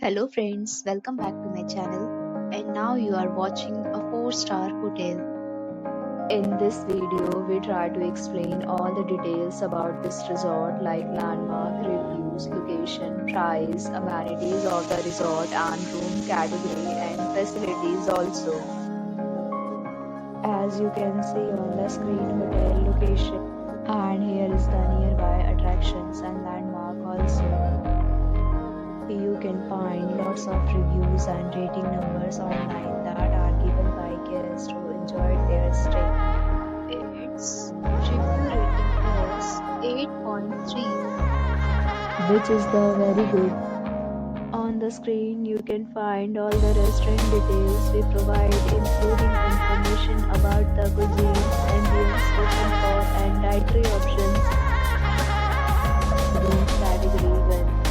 Hello friends, welcome back to my channel and now you are watching a 4-star hotel. In this video, we try to explain all the details about this resort like landmark, reviews, location, price, amenities of the resort and room category and facilities also. As you can see on the screen, hotel location, and here is the nearby attractions and landmark also. You can find lots of reviews and rating numbers online that are given by guests who enjoyed their stay. Its review rating is 8.3, which is the very good. On the screen you can find all the restaurant details we provide, including information about the cuisine, ambience, comfort and dietary options. Room category 1.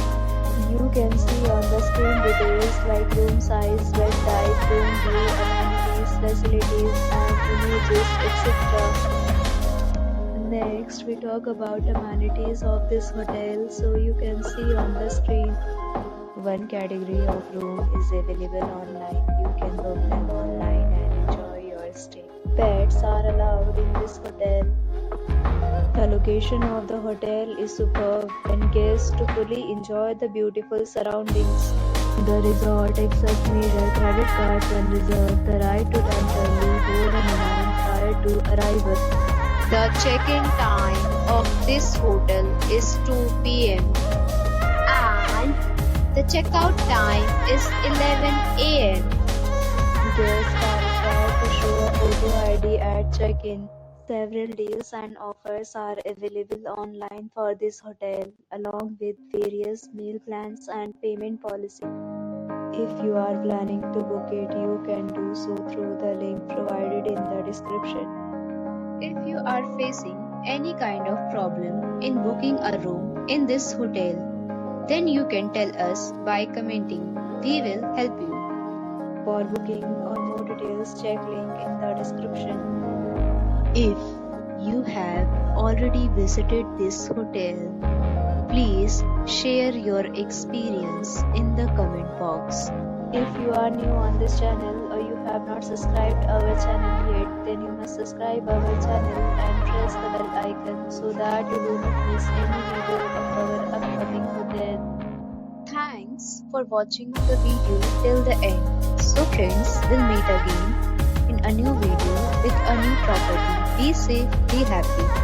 You can see on the screen details like room size, bed type, room view, amenities, facilities and images, etc. Next, we talk about amenities of this hotel, so you can see on the screen. One category of room is available online. You can book them online and enjoy your stay. Pets are allowed in this hotel. The location of the hotel is superb and guests to fully enjoy the beautiful surroundings. The resort accepts major credit cards and reserves the right to temporarily hold an amount prior to arrival. The check-in time of this hotel is 2 p.m. and the checkout time is 11 a.m. Guests are required to show a photo ID at check-in. Several deals and offers are available online for this hotel, along with various meal plans and payment policy. If you are planning to book it, you can do so through the link provided in the description. If you are facing any kind of problem in booking a room in this hotel, then you can tell us by commenting. We will help you. For booking or more details, check link in the description. If you have already visited this hotel, please share your experience in the comment box. If you are new on this channel or you have not subscribed our channel yet, then you must subscribe our channel and press the bell icon so that you do not miss any video of our upcoming hotel. Thanks for watching the video till the end. So friends, we'll meet again in a new video with a new property. Be safe, be happy.